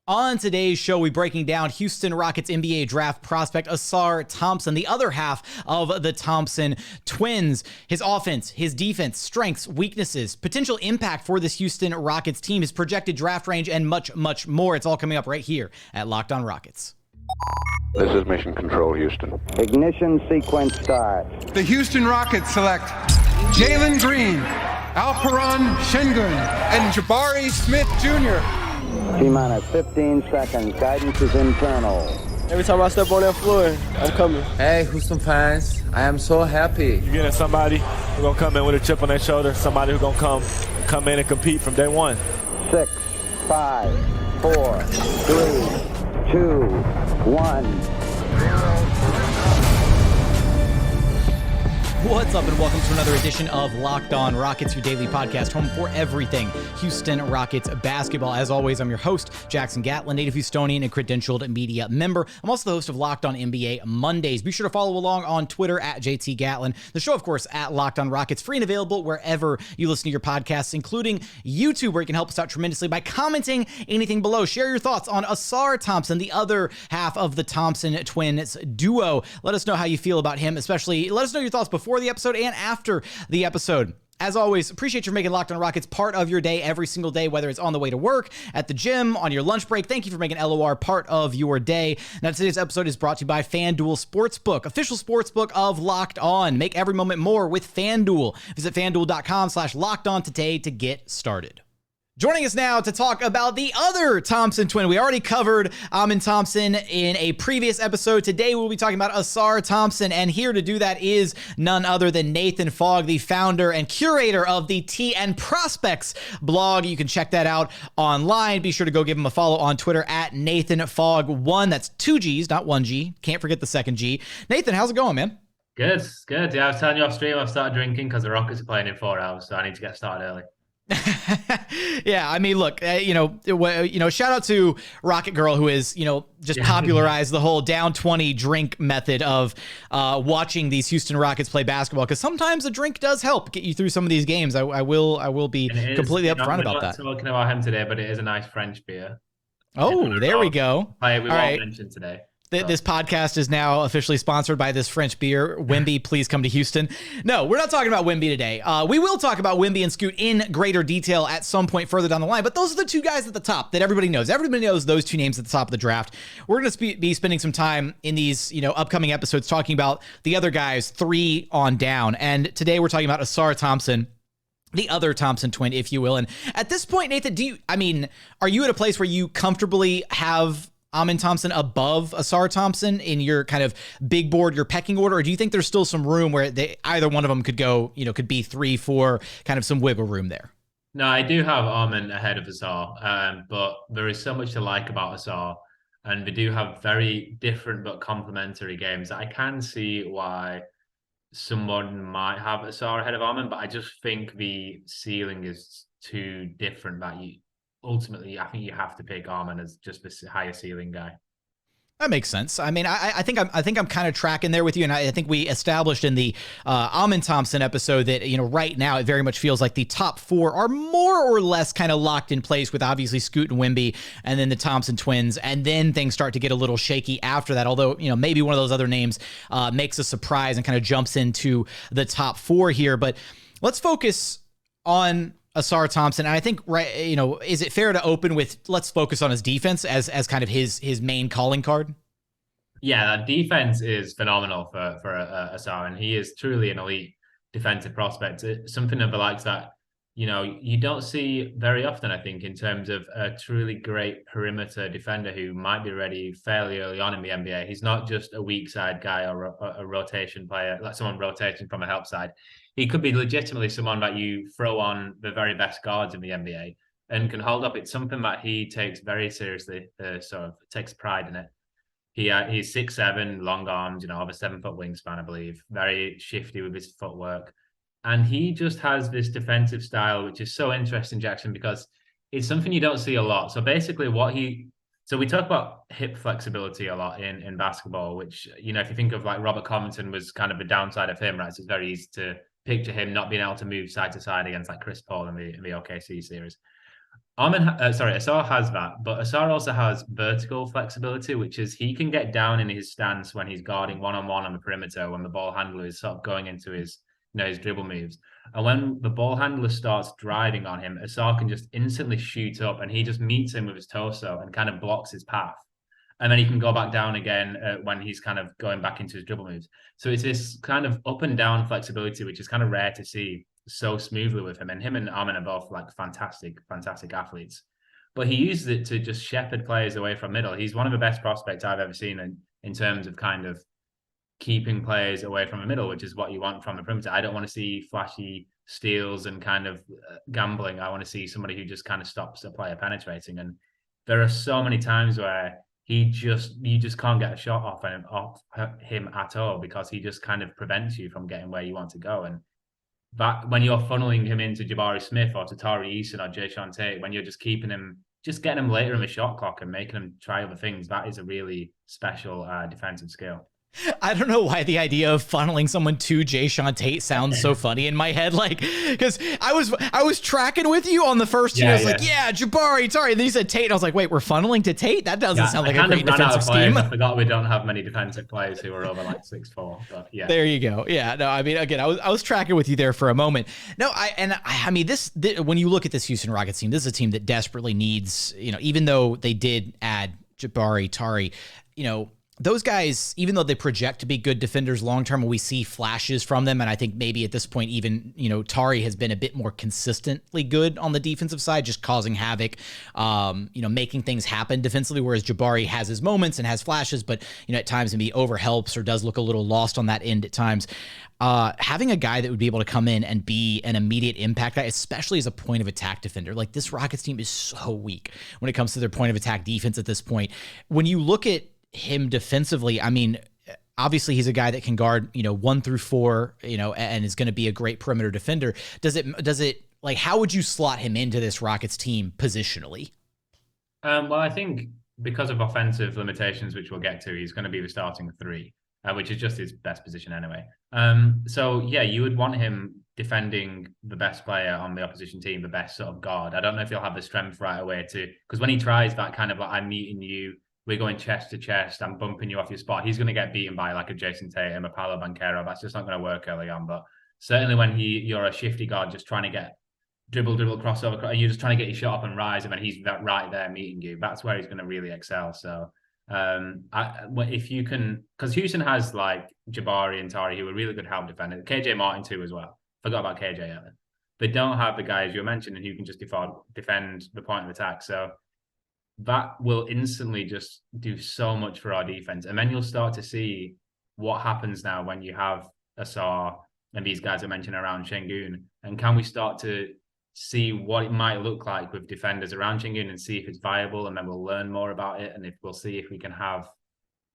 On today's show, we're breaking down Houston Rockets NBA draft prospect Ausar Thompson, the other half of the Thompson twins. His offense, his defense, strengths, weaknesses, potential impact for this Houston Rockets team, his projected draft range, and much, much more. It's all coming up right here at Locked On Rockets. This is Mission Control, Houston. Ignition sequence start. The Houston Rockets select Jalen Green, Alperen Sengun, and Jabari Smith Jr. T-minus 15 seconds. Guidance is internal. Every time I step on that floor, I'm coming. Hey, Houston fans, I am so happy. You're getting somebody who's going to come in with a chip on their shoulder, somebody who's going to come in and compete from day one. 6, 5, 4, 3, 2, 1. What's up, and welcome to another edition of Locked On Rockets, your daily podcast, home for everything Houston Rockets basketball. As always, I'm your host, Jackson Gatlin, native Houstonian and credentialed media member. I'm also the host of Locked On NBA Mondays. Be sure to follow along on Twitter at JT Gatlin. The show, of course, at Locked On Rockets, free and available wherever you listen to your podcasts, including YouTube, where you can help us out tremendously by commenting anything below. Share your thoughts on Ausar Thompson, the other half of the Thompson twins duo. Let us know how you feel about him, especially let us know your thoughts before the episode and after the episode. As always, appreciate you making Locked On Rockets part of your day every single day, whether it's on the way to work, at the gym, on your lunch break. Thank you for making LOR part of your day. Now, today's episode is brought to you by FanDuel Sportsbook, official sportsbook of Locked On. Make every moment more with FanDuel. Visit FanDuel.com/LockedOn today to get started. Joining us now to talk about the other Thompson twin. We already covered Almond Thompson in a previous episode. Today we'll be talking about Ausar Thompson, and here to do that is none other than Nathan Fogg, the founder and curator of the TN Prospects blog. You can check that out online. Be sure to go give him a follow on Twitter at NathanFogg1. That's 2 G's, not 1 G. Can't forget the second G. Nathan, how's it going, man? Good. Yeah, I was telling you off stream, I've started drinking because the Rockets are playing in 4 hours, so I need to get started early. Yeah, I mean, look, shout out to Rocket Girl, who is, just popularized the whole down 20 drink method of watching these Houston Rockets play basketball, because sometimes a drink does help get you through some of these games. I will be completely upfront about that. We're not talking about him today, but it is a nice French beer. Oh, there we go. We won't mention today. This podcast is now officially sponsored by this French beer. Wemby, please come to Houston. No, we're not talking about Wemby today. We will talk about Wemby and Scoot in greater detail at some point further down the line, but those are the two guys at the top that everybody knows. Everybody knows those two names at the top of the draft. We're going to be spending some time in these upcoming episodes talking about the other guys 3 on down. And today we're talking about Ausar Thompson, the other Thompson twin, if you will. And at this point, Nathan, are you at a place where you comfortably have Almond Thompson above Ausar Thompson in your kind of big board, your pecking order, or do you think there's still some room where either one of them could go, could be 3, 4, kind of some wiggle room there? No, I do have Almond ahead of Ausar, but there is so much to like about Ausar, and they do have very different but complementary games. I can see why someone might have Ausar ahead of Almond, but I just think the ceiling is too different that ultimately, I think you have to pick Almond as just this higher ceiling guy. That makes sense. I mean, I think I'm kind of tracking there with you, and I think we established in the Almond Thompson episode that right now it very much feels like the top 4 are more or less kind of locked in place, with obviously Scoot and Wemby, and then the Thompson twins, and then things start to get a little shaky after that. Although maybe one of those other names makes a surprise and kind of jumps into the top 4 here. But let's focus on Ausar Thompson, and I think, is it fair to open with, let's focus on his defense as kind of his main calling card? Yeah, that defense is phenomenal for Ausar, and he is truly an elite defensive prospect. It's something of the likes that you don't see very often, I think, in terms of a truly great perimeter defender who might be ready fairly early on in the NBA. He's not just a weak side guy or a rotation player, like someone rotating from a help side. He could be legitimately someone that you throw on the very best guards in the NBA and can hold up. It's something that he takes very seriously, sort of takes pride in it. He's 6'7", long arms, of a 7-foot wingspan, I believe. Very shifty with his footwork. And he just has this defensive style, which is so interesting, Jackson, because it's something you don't see a lot. So basically so we talk about hip flexibility a lot in basketball, which, if you think of like Robert Covington was kind of the downside of him, right? So it's very easy to picture him not being able to move side to side against like Chris Paul in the OKC series. Ausar has that, but Ausar also has vertical flexibility, which is he can get down in his stance when he's guarding one-on-one on the perimeter when the ball handler is sort of going into his dribble moves. And when the ball handler starts driving on him, Ausar can just instantly shoot up and he just meets him with his torso and kind of blocks his path. And then he can go back down again when he's kind of going back into his dribble moves. So it's this kind of up and down flexibility, which is kind of rare to see so smoothly with him. And him and Almond are both like fantastic athletes. But he uses it to just shepherd players away from middle. He's one of the best prospects I've ever seen in terms of kind of keeping players away from the middle, which is what you want from the perimeter. I don't want to see flashy steals and kind of gambling. I want to see somebody who just kind of stops a player penetrating. And there are so many times where you just can't get a shot off him at all because he just kind of prevents you from getting where you want to go. And that when you're funneling him into Jabari Smith or to Tari Eason or Jae'Sean Tate, when you're just keeping him, just getting him later in the shot clock and making him try other things, that is a really special defensive skill. I don't know why the idea of funneling someone to Jae'Sean Tate sounds so funny in my head. Like, because I was tracking with you on the first year. I was like, yeah, Jabari, sorry. And then you said Tate. And I was like, wait, we're funneling to Tate? That doesn't sound like a great defensive scheme. I forgot we don't have many defensive players who are over like 6'4". But yeah. There you go. Yeah. No, I mean, again, I was tracking with you there for a moment. No, I mean, this when you look at this Houston Rockets team, this is a team that desperately needs, even though they did add Jabari, Tari, those guys, even though they project to be good defenders long-term, we see flashes from them. And I think maybe at this point, even, Tari has been a bit more consistently good on the defensive side, just causing havoc, making things happen defensively, whereas Jabari has his moments and has flashes, but, at times maybe overhelps or does look a little lost on that end at times. Having a guy that would be able to come in and be an immediate impact guy, especially as a point of attack defender, like this Rockets team is so weak when it comes to their point of attack defense at this point. When you look at him defensively, I mean, obviously he's a guy that can guard, 1 through 4, and is going to be a great perimeter defender. Does it like, how would you slot him into this Rockets team positionally? Well, I think because of offensive limitations, which we'll get to, he's going to be the starting 3, which is just his best position anyway. So yeah, you would want him defending the best player on the opposition team, the best sort of guard. I don't know if he'll have the strength right away because when he tries that kind of like, I'm meeting you, we're going chest to chest, I'm bumping you off your spot, he's going to get beaten by like a Jason Tate and a Paolo Banchero. That's just not going to work early on. But certainly when you're a shifty guard, just trying to get dribble, crossover, and you're just trying to get your shot up and rise, and then he's right there meeting you, that's where he's going to really excel. So if you can, because Houston has like Jabari and Tari, who are really good help defenders, KJ Martin too as well. Forgot about KJ earlier. They don't have the guys you mentioned who can just defend the point of attack. So that will instantly just do so much for our defense. And then you'll start to see what happens now when you have Ausar and these guys I mentioned around Sengun. And can we start to see what it might look like with defenders around Sengun and see if it's viable? And then we'll learn more about it. And we'll see if we can have,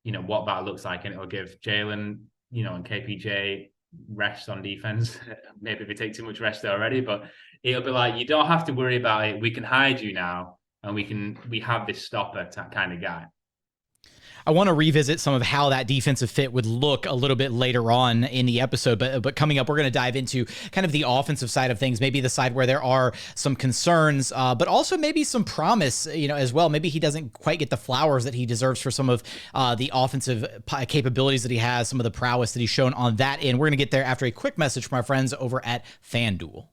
what that looks like. And it'll give Jalen, and KPJ rest on defense. Maybe we take too much rest already, but it'll be like, you don't have to worry about it. We can hide you now. And we have this stopper kind of guy. I want to revisit some of how that defensive fit would look a little bit later on in the episode, but coming up, we're going to dive into kind of the offensive side of things, maybe the side where there are some concerns, but also maybe some promise, as well. Maybe he doesn't quite get the flowers that he deserves for some of the offensive capabilities that he has, some of the prowess that he's shown on that end. We're going to get there after a quick message from our friends over at FanDuel.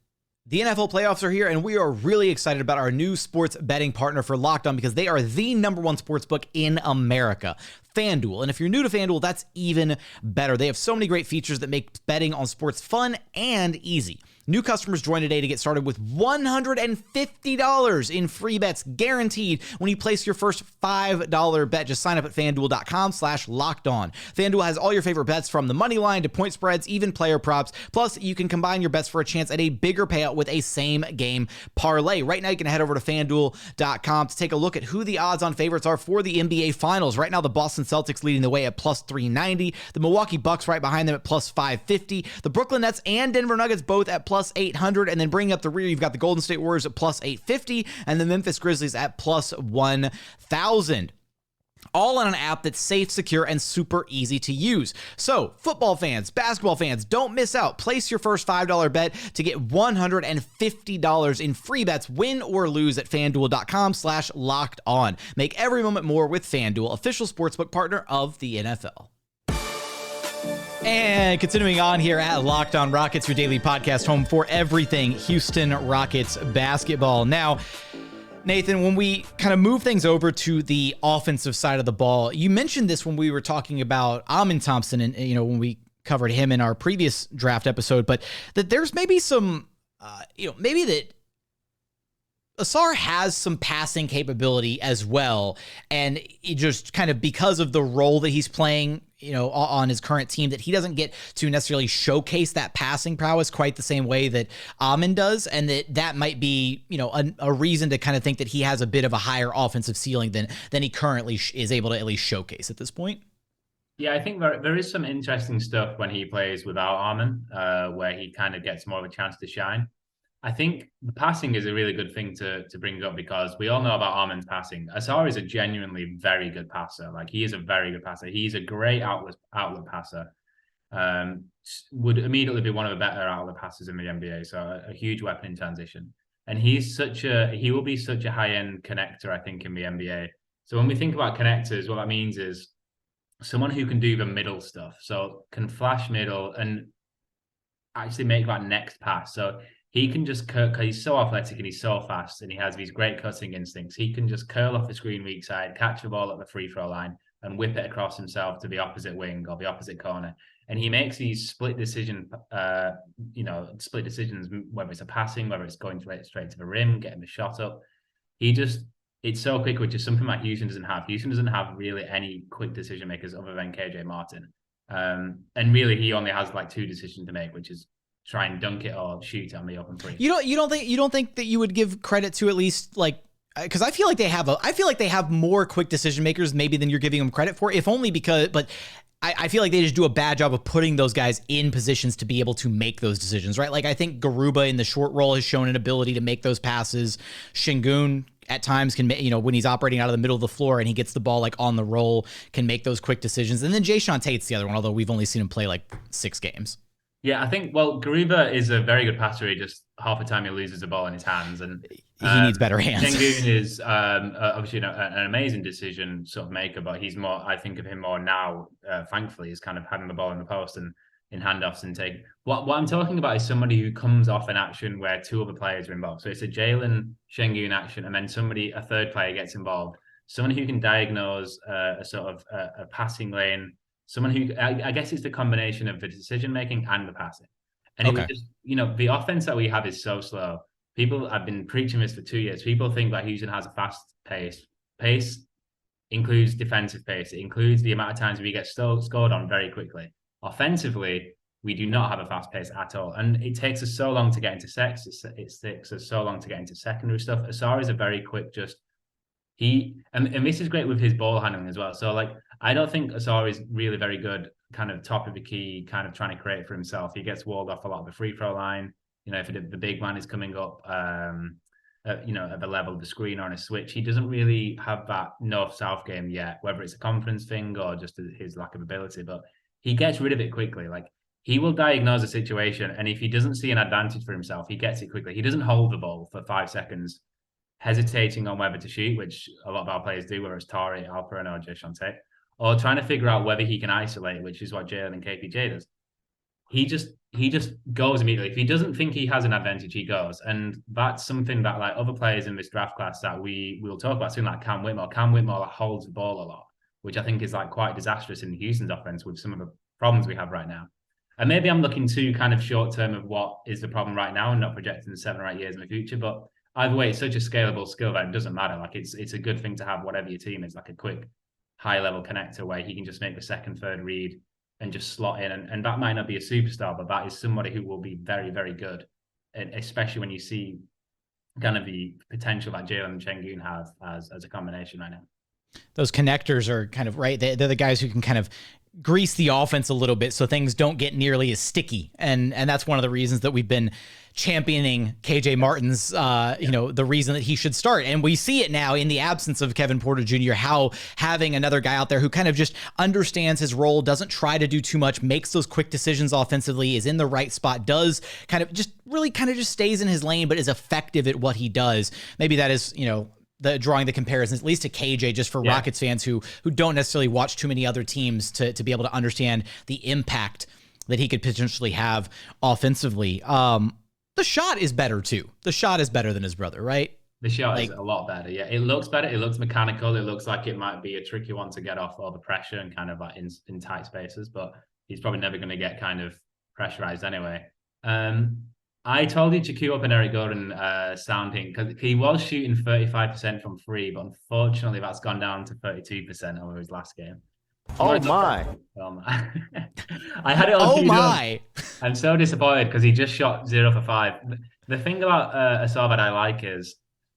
The NFL playoffs are here, and we are really excited about our new sports betting partner for Locked On because they are the #1 sports book in America, FanDuel. And if you're new to FanDuel, that's even better. They have so many great features that make betting on sports fun and easy. New customers join today to get started with $150 in free bets guaranteed when you place your first $5 bet. Just sign up at FanDuel.com/lockedon. FanDuel has all your favorite bets from the money line to point spreads, even player props. Plus, you can combine your bets for a chance at a bigger payout with a same game parlay. Right now, you can head over to FanDuel.com to take a look at who the odds-on favorites are for the NBA Finals. Right now, the Boston Celtics leading the way at +390. The Milwaukee Bucks right behind them at +550. The Brooklyn Nets and Denver Nuggets both at +800, and then bringing up the rear, you've got the Golden State Warriors at +850, and the Memphis Grizzlies at +1000. all on an app that's safe, secure, and super easy to use. So, football fans, basketball fans, don't miss out. Place your first $5 bet to get $150 in free bets, win or lose, at FanDuel.com/lockedon. Make every moment more with FanDuel, official sportsbook partner of the NFL. And continuing on here at Locked On Rockets, your daily podcast home for everything Houston Rockets basketball. Now, Nathan, when we kind of move things over to the offensive side of the ball, you mentioned this when we were talking about Ausar Thompson and, when we covered him in our previous draft episode, but that there's maybe some, maybe that Ausar has some passing capability as well. And it just kind of because of the role that he's playing, on his current team, that he doesn't get to necessarily showcase that passing prowess quite the same way that Almond does. And that might be, a reason to kind of think that he has a bit of a higher offensive ceiling than he currently is able to at least showcase at this point. Yeah, I think there is some interesting stuff when he plays without Almond, where he kind of gets more of a chance to shine. I think the passing is a really good thing to bring up because we all know about Almond's passing. Ausar is a genuinely very good passer. Like, he is a very good passer. He's a great outlet passer. Would immediately be one of the better outlet passers in the NBA. So a huge weapon in transition. And he will be such a high-end connector, I think, in the NBA. So when we think about connectors, what that means is someone who can do the middle stuff. So can flash middle and actually make that next pass. So he can just because he's so athletic and he's so fast and he has these great cutting instincts. He can just curl off the screen weak side, catch the ball at the free throw line and whip it across himself to the opposite wing or the opposite corner. And he makes these split decisions, whether it's a passing, whether it's going straight to the rim, getting the shot up. It's so quick, which is something that Houston doesn't have. Houston doesn't have really any quick decision makers other than KJ Martin. And really he only has like two decisions to make, which is try and dunk it or shoot on the open three. You don't think that you would give credit to at least like, because I feel like they have more quick decision makers maybe than you're giving them credit for, if only because, but I feel like they just do a bad job of putting those guys in positions to be able to make those decisions, right? Like I think Garuba in the short roll has shown an ability to make those passes. Sengun at times can, when he's operating out of the middle of the floor and he gets the ball like on the roll, can make those quick decisions. And then Jae'Sean Tate's the other one, although we've only seen him play like 6 games. Yeah, I think, Garuba is a very good passer. He just, half the time he loses the ball in his hands. And he needs better hands. Sengun is obviously an amazing decision sort of maker, but he's more, I think of him more now, thankfully, is kind of having the ball in the post and in handoffs and take. What I'm talking about is somebody who comes off an action where 2 other players are involved. So it's a Jalen Sengun action, and then a third player gets involved. Someone who can diagnose a sort of a passing lane. Someone who, I guess it's the combination of the decision-making and the passing. And okay. It was just, the offense that we have is so slow. I've been preaching this for 2 years. People think that Houston has a fast pace. Pace includes defensive pace. It includes the amount of times we get scored on very quickly. Offensively, we do not have a fast pace at all. And it takes us so long to get into sets. It takes us so long to get into secondary stuff. Ausar is a very quick, and this is great with his ball handling as well. So like, I don't think Ausar is really very good kind of top of the key, kind of trying to create for himself. He gets walled off a lot of the free throw line. If the big man is coming up, at the level of the screen or on a switch, he doesn't really have that north-south game yet, whether it's a conference thing or just his lack of ability, but he gets rid of it quickly. Like, he will diagnose a situation, and if he doesn't see an advantage for himself, he gets it quickly. He doesn't hold the ball for 5 seconds, hesitating on whether to shoot, which a lot of our players do, whether it's Tate, Alperen, or Jae'Sean Tate, or trying to figure out whether he can isolate, which is what Jalen and KPJ does. He just goes immediately. If he doesn't think he has an advantage, he goes. And that's something that like other players in this draft class that we'll talk about soon, like Cam Whitmore. Cam Whitmore holds the ball a lot, which I think is like quite disastrous in Houston's offense with some of the problems we have right now. And maybe I'm looking too kind of short term of what is the problem right now and not projecting 7 or 8 years in the future. But either way, it's such a scalable skill that it doesn't matter. Like it's a good thing to have whatever your team is, like a quick high level connector where he can just make the second, third read and just slot in. And that might not be a superstar, but that is somebody who will be very, very good. And especially when you see kind of the potential that Jalen and Sengun have as a combination right now. Those connectors are kind of right. They're the guys who can kind of grease the offense a little bit so things don't get nearly as sticky. And that's one of the reasons that we've been championing KJ Martin's, the reason that he should start. And we see it now in the absence of Kevin Porter Jr., how having another guy out there who kind of just understands his role, doesn't try to do too much, makes those quick decisions offensively, is in the right spot, does kind of just stays in his lane, but is effective at what he does. Maybe that is, the drawing the comparisons, at least to KJ, just for Rockets fans who don't necessarily watch too many other teams to be able to understand the impact that he could potentially have offensively. The shot is better too. The shot is better than his brother, right? The shot is a lot better. Yeah, it looks better. It looks mechanical. It looks like it might be a tricky one to get off all the pressure and kind of like in tight spaces, but he's probably never going to get kind of pressurized anyway. I told you to queue up an Eric Gordon sounding, because he was shooting 35% from free, but unfortunately that's gone down to 32% over his last game. Oh my. I had it on. Oh my. I'm so disappointed because he just shot 0 for 5. The thing about Ausar that I like is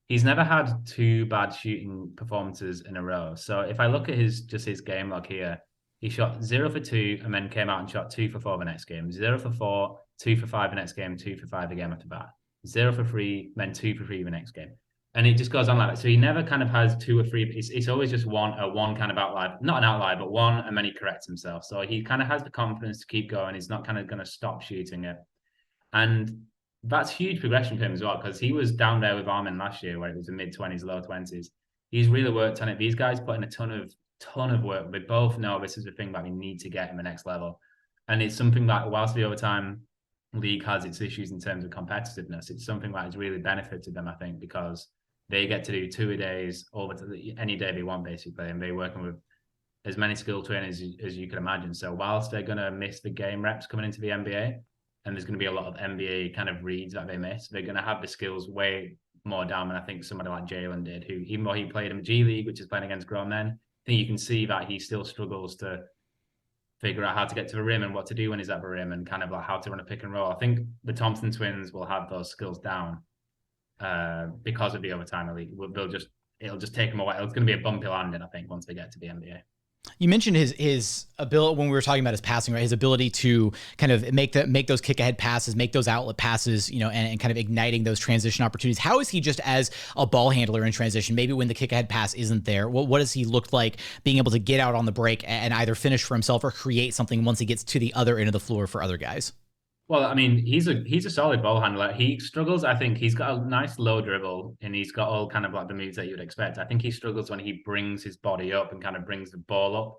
he's never had 2 bad shooting performances in a row. So if I look at his game log here, he shot 0 for 2 and then came out and shot 2 for 4 the next game, 0 for 4, 2 for 5 the next game, 2 for 5 the game after that, 0 for 3, then 2 for 3 the next game. And it just goes on like that. So he never kind of has 2 or 3. It's always just one kind of outlier, not an outlier, but one, and then he corrects himself. So he kind of has the confidence to keep going. He's not kind of going to stop shooting it. And that's huge progression for him as well, because he was down there with Almond last year where it was the mid-20s, low 20s. He's really worked on it. These guys put in a ton of work. We both know this is the thing that we need to get in the next level. And it's something that whilst the overtime league has its issues in terms of competitiveness, it's something that has really benefited them, I think, because they get to do 2 a days any day they want, basically, and they're working with as many skill trainers as you can imagine. So whilst they're going to miss the game reps coming into the NBA, and there's going to be a lot of NBA kind of reads that they miss, they're going to have the skills way more down than I think somebody like Jalen did, who, even though he played in G League, which is playing against grown men, I think you can see that he still struggles to figure out how to get to the rim and what to do when he's at the rim and kind of like how to run a pick and roll. I think the Thompson twins will have those skills down because of the overtime elite. It'll just take them a while. It's going to be a bumpy landing, I think, once they get to the NBA. You mentioned his ability when we were talking about his passing, right? His ability to kind of make those kick ahead passes, make those outlet passes, and kind of igniting those transition opportunities. How is he just as a ball handler in transition? Maybe when the kick ahead pass isn't there, what does he look like being able to get out on the break and either finish for himself or create something once he gets to the other end of the floor for other guys? Well, I mean, he's a solid ball handler. He struggles. I think he's got a nice low dribble and he's got all kind of like the moves that you'd expect. I think he struggles when he brings his body up and kind of brings the ball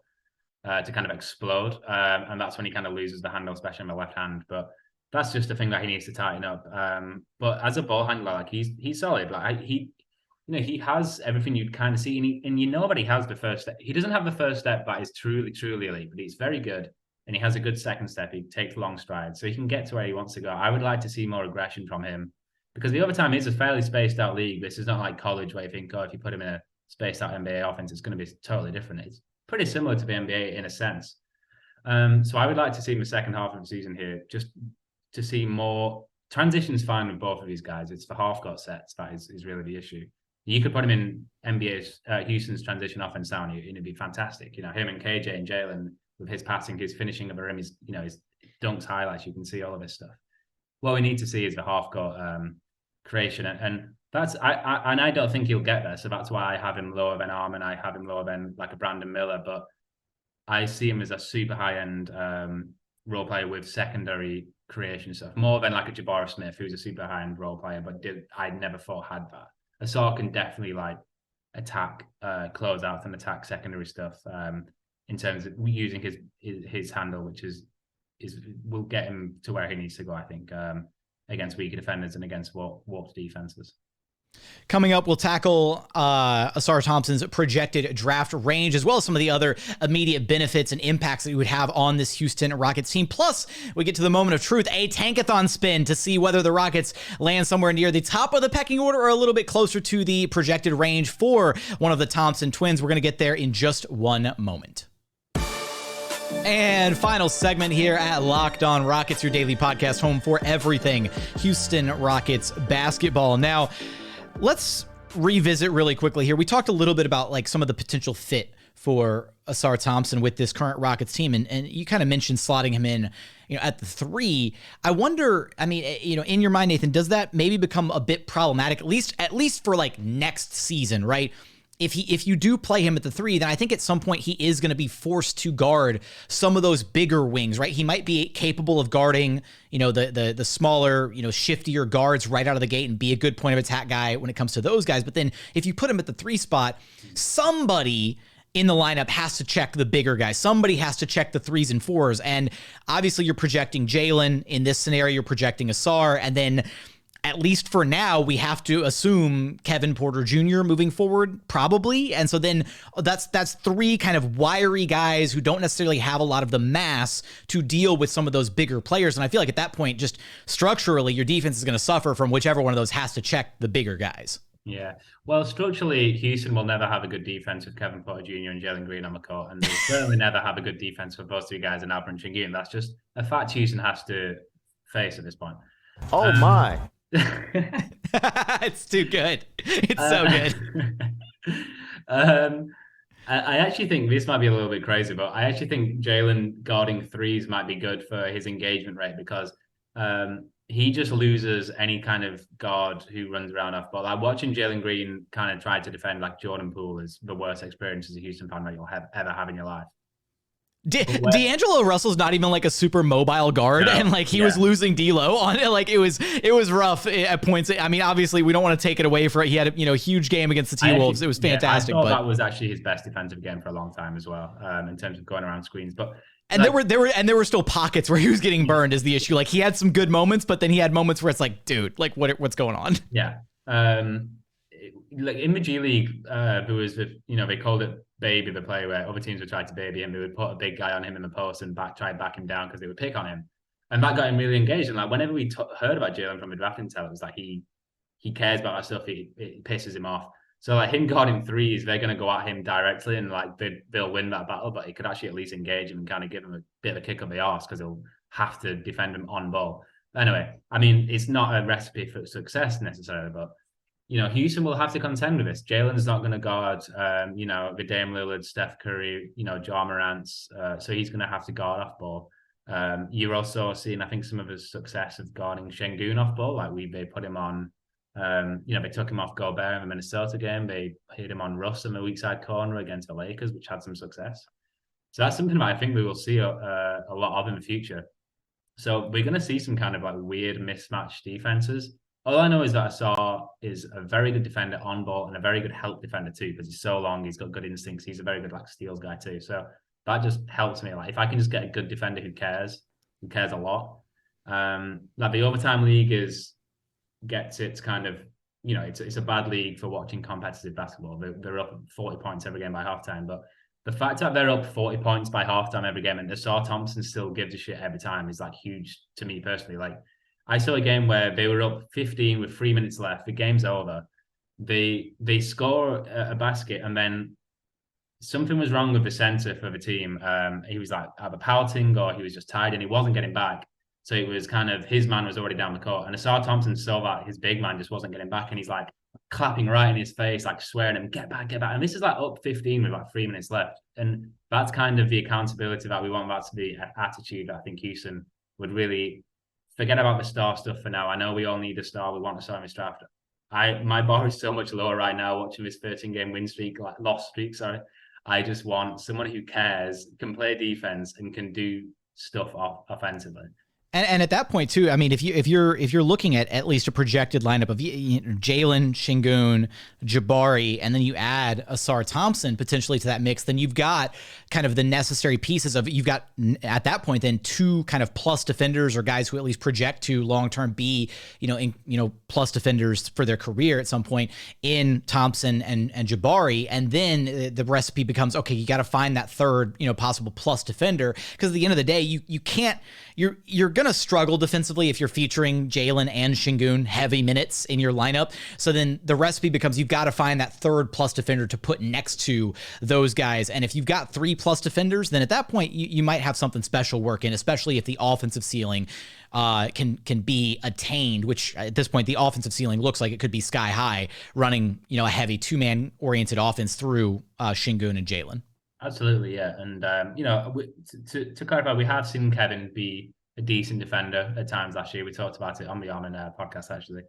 up to kind of explode. And that's when he kind of loses the handle, especially on the left hand. But that's just the thing that he needs to tighten up. But as a ball handler, like he's solid. Like he has everything you'd kind of see. And that he has the first step. He doesn't have the first step that is truly, truly elite, but he's very good. And he has a good second step. He takes long strides, so he can get to where he wants to go. I would like to see more aggression from him because the overtime is a fairly spaced out league. This is not like college where you think, if you put him in a spaced out NBA offense, it's going to be totally different. It's pretty similar to the NBA in a sense. So I would like to see him the second half of the season here, just to see more transitions. Fine with both of these guys. It's the half court sets that is really the issue. You could put him in NBA's Houston's transition offense down, and it'd be fantastic. Him and KJ and Jalen. With his passing, his finishing of the rim, his dunks highlights, you can see all of this stuff. What we need to see is the half court creation, and that's I don't think he'll get there. So that's why I have him lower than Almond. I have him lower than like a Brandon Miller, but I see him as a super high end role player with secondary creation stuff, more than like a Jabari Smith, who's a super high end role player, but I never thought had that. Ausar can definitely like attack closeouts and attack secondary stuff. In terms of using his handle, which will get him to where he needs to go, I think, against weaker defenders and against warped defenses. Coming up, we'll tackle Ausar Thompson's projected draft range, as well as some of the other immediate benefits and impacts that he would have on this Houston Rockets team. Plus, we get to the moment of truth, a tankathon spin to see whether the Rockets land somewhere near the top of the pecking order or a little bit closer to the projected range for one of the Thompson twins. We're going to get there in just one moment. And final segment here at Locked On Rockets, your daily podcast home for everything Houston Rockets basketball. Now, let's revisit really quickly here. We talked a little bit about like some of the potential fit for Ausar Thompson with this current Rockets team. And you kind of mentioned slotting him in, at the 3. I wonder, in your mind, Nathan, does that maybe become a bit problematic, at least for like next season, right? If you do play him at the 3, then I think at some point he is going to be forced to guard some of those bigger wings, right? He might be capable of guarding, the smaller, shiftier guards right out of the gate and be a good point of attack guy when it comes to those guys. But then if you put him at the 3 spot, somebody in the lineup has to check the bigger guys. Somebody has to check the 3s and 4s. And obviously you're projecting Jalen in this scenario, you're projecting Ausar, and then at least for now, we have to assume Kevin Porter Jr. moving forward, probably. And so then that's 3 kind of wiry guys who don't necessarily have a lot of the mass to deal with some of those bigger players. And I feel like at that point, just structurally, your defense is going to suffer from whichever one of those has to check the bigger guys. Yeah. Well, structurally, Houston will never have a good defense with Kevin Porter Jr. and Jalen Green on the court. And they'll certainly never have a good defense with those 2 guys in Alperen and Sengun. That's just a fact Houston has to face at this point. Oh, my. It's too good. It's so good. I actually think this might be a little bit crazy, but I actually think Jalen guarding 3s might be good for his engagement rate because he just loses any kind of guard who runs around off ball. Like watching Jalen Green kind of try to defend like Jordan Poole is the worst experience as a Houston fan that you'll ever have in your life. D'Angelo Russell's not even like a super mobile guard, and like he was losing D'Lo on it. Like it was rough at points. I mean, obviously we don't want to take it away for it. He had a huge game against the T-Wolves. It was fantastic. I thought that was actually his best defensive game for a long time as well, in terms of going around screens. But and there were still pockets where he was getting burned is the issue. Like he had some good moments, but then he had moments where it's like, dude, like what's going on? Yeah. Like in the G League, there was they called it baby the play where other teams would try to baby him. They would put a big guy on him in the post and try to back him down because they would pick on him, and that got him really engaged. And like whenever we heard about Jalen from the draft intel, it was like he cares about that stuff. It pisses him off. So like him guarding 3s, they're going to go at him directly, and like they'll win that battle. But he could actually at least engage him and kind of give him a bit of a kick up the arse because he'll have to defend him on ball. Anyway, I mean it's not a recipe for success necessarily, but. Houston will have to contend with this. Jalen's not going to guard, the Dame Lillard, Steph Curry, Ja Morant's. So he's going to have to guard off ball. You're also seeing, I think, some of his success of guarding Sengun off ball. Like they put him on, they took him off Gobert in the Minnesota game. They hit him on Russ in the weak side corner against the Lakers, which had some success. So that's something that I think we will see a lot of in the future. So we're going to see some kind of like weird mismatched defenses. All I know is that Ausar is a very good defender on ball and a very good help defender too, because he's so long, he's got good instincts. He's a very good like steals guy too. So that just helps me. Like if I can just get a good defender who cares a lot. Like the overtime league gets its kind of, it's a bad league for watching competitive basketball. They're up 40 points every game by halftime, but the fact that they're up 40 points by halftime every game and Ausar Thompson still gives a shit every time is like huge to me personally. Like I saw a game where they were up 15 with 3 minutes left. The game's over. They score a basket, and then something was wrong with the center for the team. He was like either pouting or he was just tired and he wasn't getting back. So it was kind of his man was already down the court. And Ausar Thompson saw that his big man just wasn't getting back, and he's like clapping right in his face, like swearing him, get back, get back. And this is like up 15 with like 3 minutes left. And that's kind of the accountability that we want that to be attitude that I think Houston would really forget about the star stuff for now. I know we all need a star. We want a star in this draft. My bar is so much lower right now watching this 13-game win streak, like loss streak, sorry. I just want someone who cares, can play defense, and can do stuff offensively. And at that point too, I mean, if you're looking at least a projected lineup of Jalen, Sengun, Jabari, and then you add Ausar Thompson potentially to that mix, then you've got kind of the necessary pieces of you've got at that point then 2 kind of plus defenders or guys who at least project to long term be plus defenders for their career at some point in Thompson and Jabari, and then the recipe becomes okay. You got to find that third possible plus defender, because at the end of the day you can't you're going to struggle defensively if you're featuring Jalen and Sengun heavy minutes in your lineup. So then the recipe becomes you've got to find that third plus defender to put next to those guys. And if you've got 3 plus defenders, then at that point you might have something special working, especially if the offensive ceiling can be attained, which at this point the offensive ceiling looks like it could be sky high, running a heavy 2-man oriented offense through Sengun and Jalen. Absolutely, yeah. And to clarify, we have seen Kevin be a decent defender at times last year. We talked about it on the Almond podcast, actually.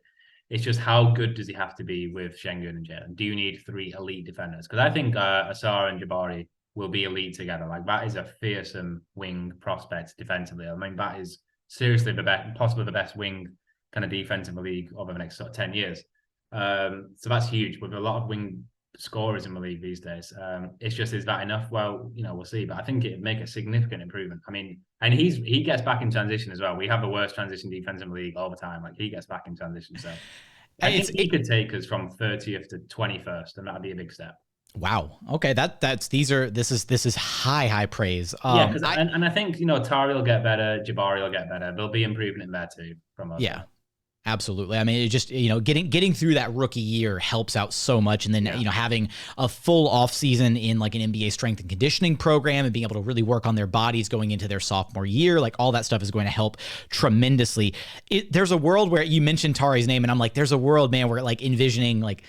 It's just how good does he have to be with Sengun and Jalen? Do you need 3 elite defenders? Because I think Ausar and Jabari will be elite together. Like, that is a fearsome wing prospect defensively. I mean, that is seriously possibly the best wing kind of defense in the league over the next 10 years. So that's huge with a lot of wing scorers in the league these days. It's just, is that enough? Well, we'll see. But I think it'd make a significant improvement. I mean, and he gets back in transition as well. We have the worst transition defense in the league all the time. Like, he gets back in transition. So I think he could take us from 30th to 21st, and that'd be a big step. Wow. Okay. This is high praise. Yeah, and I think Tari will get better, Jabari will get better. There'll be improvement in there too from us. Yeah. Absolutely. I mean, it just, getting through that rookie year helps out so much. And then, having a full off season in like an NBA strength and conditioning program and being able to really work on their bodies going into their sophomore year, like all that stuff is going to help tremendously. There's a world where you mentioned Tari's name and I'm like, there's a world, man, where like envisioning like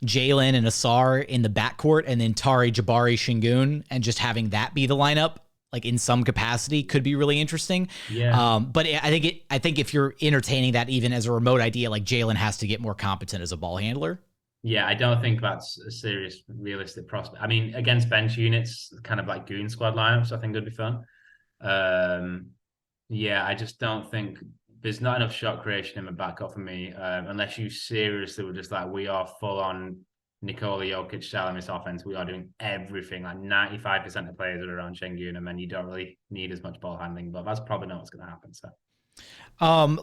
Jalen and Ausar in the backcourt and then Tari, Jabari, Sengun, and just having that be the lineup, like in some capacity, could be really interesting. Yeah. But I think if you're entertaining that even as a remote idea, like Jalen has to get more competent as a ball handler. Yeah, I don't think that's a serious, realistic prospect. I mean, against bench units, kind of like goon squad lineups, I think would be fun. Yeah, I just don't think there's not enough shot creation in the backcourt for me, unless you seriously were just like, we are full on Nikola Jokic style in this offense. We are doing everything. Like 95% of players are around Sengun, and then you don't really need as much ball handling, but that's probably not what's going to happen. So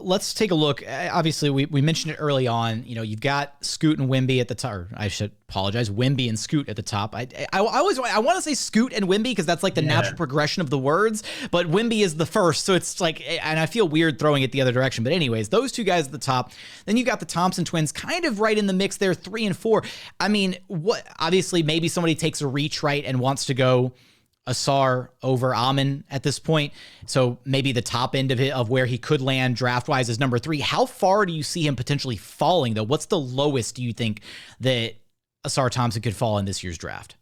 let's take a look. Obviously, we mentioned it early on. You've got Scoot and Wemby at the top. Or I should apologize, Wemby and Scoot at the top. I want to say Scoot and Wemby because that's like the natural progression of the words. But Wemby is the first, so it's like, and I feel weird throwing it the other direction. But anyways, those two guys at the top. Then you got the Thompson twins, kind of right in the mix there, 3 and 4. I mean, what? Obviously, maybe somebody takes a reach right and wants to go Ausar over Almond at this point. So maybe the top end of where he could land draft-wise is number 3. How far do you see him potentially falling, though? What's the lowest do you think that Ausar Thompson could fall in this year's draft?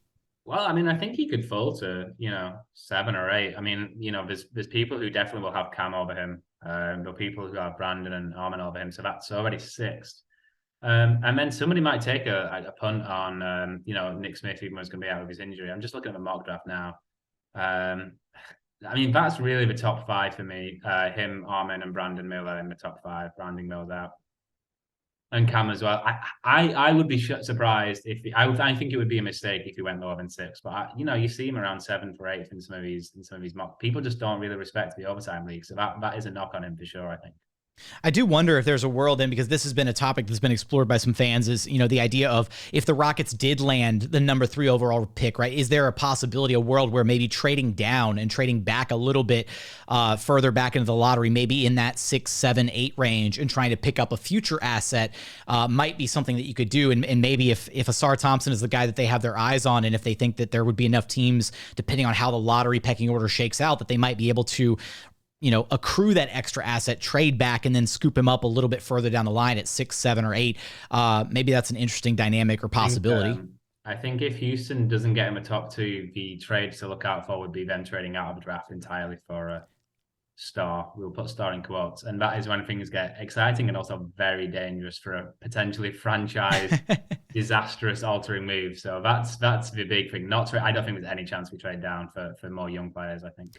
Well, I mean, I think he could fall to, 7 or 8. I mean, there's people who definitely will have Cam over him. There are people who have Brandon and Almond over him. So that's already 6th. And then somebody might take a punt on, Nick Smith, even though he's going to be out with his injury. I'm just looking at the mock draft now. I mean, that's really the top 5 for me. Him, Armin, and Brandon Miller in the top 5. Brandon Miller's out, and Cam as well. I would be surprised if I think it would be a mistake if he went lower than 6. But you see him around 7th or 8th in some of these mock. People just don't really respect the overtime league, so that is a knock on him for sure, I think. I do wonder if there's a world in, because this has been a topic that's been explored by some fans, is, the idea of if the Rockets did land the number 3 overall pick, right? Is there a possibility, a world where maybe trading down and trading back a little bit further back into the lottery, maybe in that 6, 7, 8 range, and trying to pick up a future asset might be something that you could do. And maybe if Ausar Thompson is the guy that they have their eyes on, and if they think that there would be enough teams, depending on how the lottery pecking order shakes out, that they might be able to accrue that extra asset, trade back, and then scoop him up a little bit further down the line at 6, 7, or 8. Maybe that's an interesting dynamic or possibility. I think if Houston doesn't get him a top 2, the trade to look out for would be them trading out of the draft entirely for a star. We'll put star in quotes. And that is when things get exciting and also very dangerous for a potentially franchise disastrous altering move. So that's the big thing. I don't think there's any chance we trade down for more young players. I think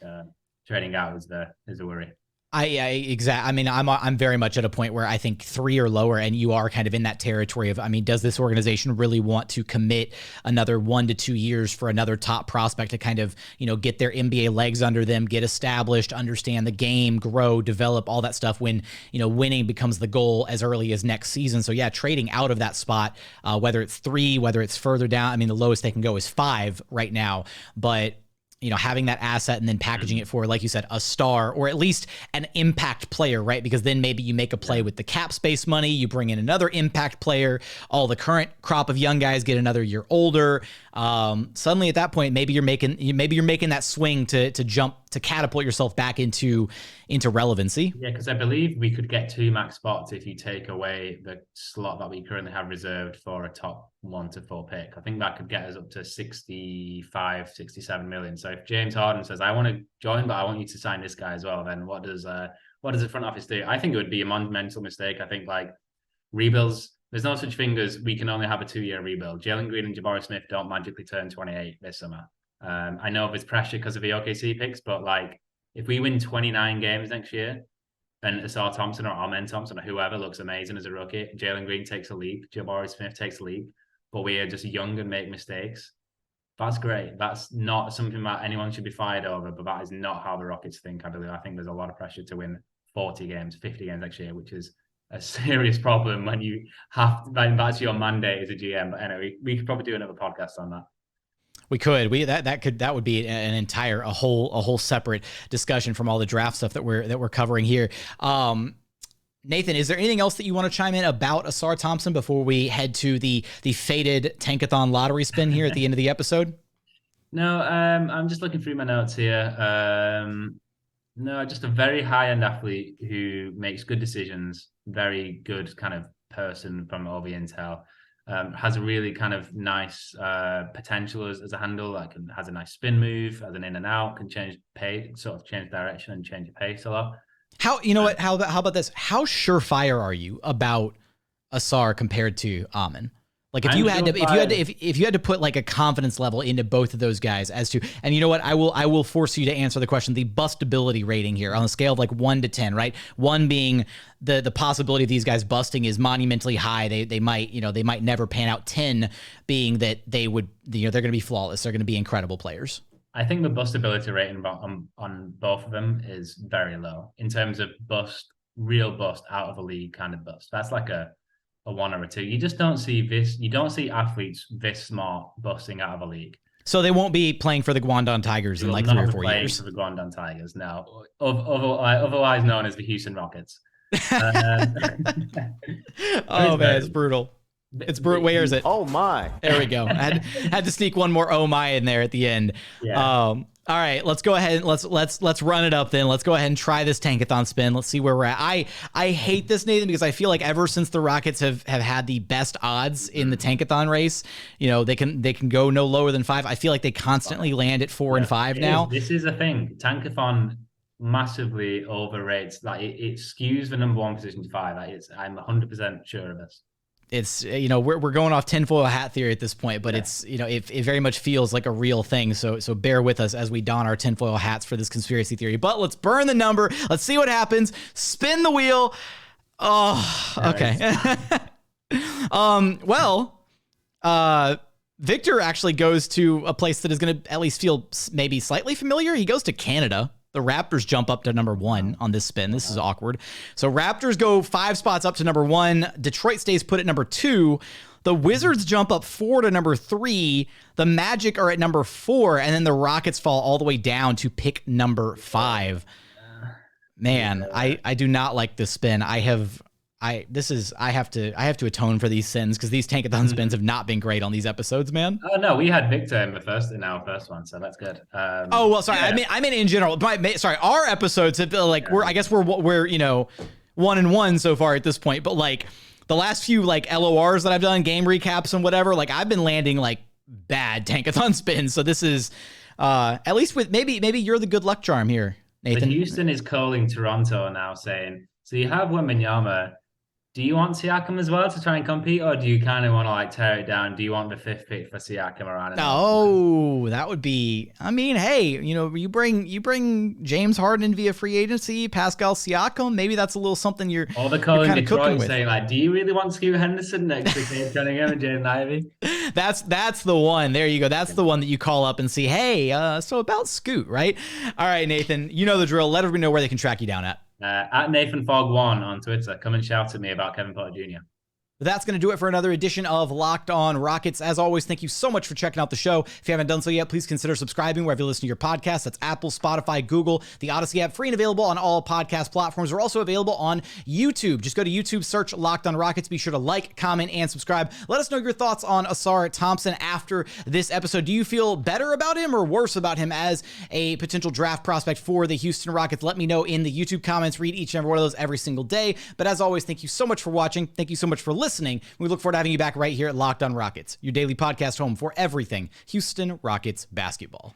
trading out is a worry. Exactly. I mean, I'm very much at a point where I think 3 or lower, and you are kind of in that territory of, I mean, does this organization really want to commit another 1 to 2 years for another top prospect to kind of, get their NBA legs under them, get established, understand the game, grow, develop, all that stuff when, winning becomes the goal as early as next season. So yeah, trading out of that spot, whether it's 3, whether it's further down, I mean, the lowest they can go is 5 right now, but having that asset and then packaging it for, like you said, a star or at least an impact player, right? Because then maybe you make a play with the cap space money, you bring in another impact player, all the current crop of young guys get another year older. Suddenly at that point, maybe you're making that swing to jump to catapult yourself back into relevancy. Yeah, because I believe we could get 2 max spots if you take away the slot that we currently have reserved for a top 1 to 4 pick. I think that could get us up to 65, 67 million. So if James Harden says, I want to join, but I want you to sign this guy as well, then what does the front office do? I think it would be a monumental mistake. I think like rebuilds, there's no such thing as we can only have a 2-year rebuild. Jalen Green and Jabari Smith don't magically turn 28 this summer. I know there's pressure because of the OKC picks, but like if we win 29 games next year and Ausar Thompson or Almond Thompson or whoever looks amazing as a rookie, Jalen Green takes a leap, Jabari Smith takes a leap, but we are just young and make mistakes, that's great. That's not something that anyone should be fired over, but that is not how the Rockets think, I believe. I think there's a lot of pressure to win 40 games, 50 games next year, which is a serious problem when you have that's your mandate as a GM. But anyway, we could probably do another podcast on that. We could. That would be a whole separate discussion from all the draft stuff that we're covering here. Nathan, is there anything else that you want to chime in about Ausar Thompson before we head to the fated Tankathon lottery spin here at the end of the episode? No, I'm just looking through my notes here. No, just a very high-end athlete who makes good decisions, very good kind of person from all the intel. Has a really kind of nice potential as a handle, like has a nice spin move, as an in and out, can change pace, sort of change direction and change the pace a lot. How about this? How surefire are you about Ausar compared to Almond? Like if you had to put like a confidence level into both of those guys as to, and you know what, I will force you to answer the question, the bustability rating here on a scale of like 1 to 10, right? 1 being the possibility of these guys busting is monumentally high. They might never pan out. 10 being that they're going to be flawless. They're going to be incredible players. I think the bustability rating on both of them is very low in terms of real bust out of a league kind of bust. That's like a 1 or a 2. You just don't see this. You don't see athletes this smart busting out of a league. So they won't be playing for the Guangdon Tigers in like 3 or 4 years. For the Guangdon Tigers, no. Otherwise known as the Houston Rockets. Oh man, it's brutal. It's brutal. Where is it? Oh my! There we go. I had to sneak one more oh my in there at the end. Yeah. All right, let's go ahead and let's run it up then. Let's go ahead and try this Tankathon spin. Let's see where we're at. I hate this, Nathan, because I feel like ever since the Rockets have had the best odds in the Tankathon race, they can go no lower than 5. I feel like they constantly land at 4 and 5 now. This is a thing. Tankathon massively overrates. Like it skews the number 1 position to 5. I'm 100% sure of this. It's, we're going off tinfoil hat theory at this point, but it's, it very much feels like a real thing. So bear with us as we don our tinfoil hats for this conspiracy theory. But let's burn the number. Let's see what happens. Spin the wheel. Oh, okay. Victor actually goes to a place that is going to at least feel maybe slightly familiar. He goes to Canada. The Raptors jump up to number 1 on this spin. This is awkward. So Raptors go 5 spots up to number 1. Detroit stays put at number 2. The Wizards jump up 4 to number 3. The Magic are at number 4. And then the Rockets fall all the way down to pick number 5. Man, I do not like this spin. I have to atone for these sins because these Tankathon spins have not been great on these episodes, man. Oh no, we had Victor in our first one, so that's good. Sorry, yeah. I mean in general. Sorry, our episodes have been like we're 1 and 1 so far at this point, but like the last few like LORs that I've done, game recaps and whatever, like I've been landing like bad Tankathon spins. So this is at least with maybe you're the good luck charm here, Nathan. But Houston is calling Toronto now, saying, so you have Wembanyama. Do you want Siakam as well to try and compete, or do you kind of want to like tear it down? Do you want the 5th pick for Siakam around? No, that would be. I mean, hey, you bring James Harden via free agency, Pascal Siakam. Maybe that's a little something you're. Or the calling Detroit saying like, do you really want Scoot Henderson next to Cade Cunningham and Jaden Ivey? That's the one. There you go. That's the one that you call up and see. Hey, so about Scoot, right? All right, Nathan. You know the drill. Let everybody know where they can track you down at. At Nathan Fogg 1 on Twitter. Come and shout at me about Kevin Porter Jr. That's going to do it for another edition of Locked On Rockets. As always, thank you so much for checking out the show. If you haven't done so yet, please consider subscribing wherever you listen to your podcasts. That's Apple, Spotify, Google, the Odyssey app, free and available on all podcast platforms. We're also available on YouTube. Just go to YouTube, search Locked On Rockets. Be sure to like, comment, and subscribe. Let us know your thoughts on Ausar Thompson after this episode. Do you feel better about him or worse about him as a potential draft prospect for the Houston Rockets? Let me know in the YouTube comments. Read each and every one of those every single day. But as always, thank you so much for watching. Thank you so much for listening. We look forward to having you back right here at Locked On Rockets, your daily podcast home for everything Houston Rockets basketball.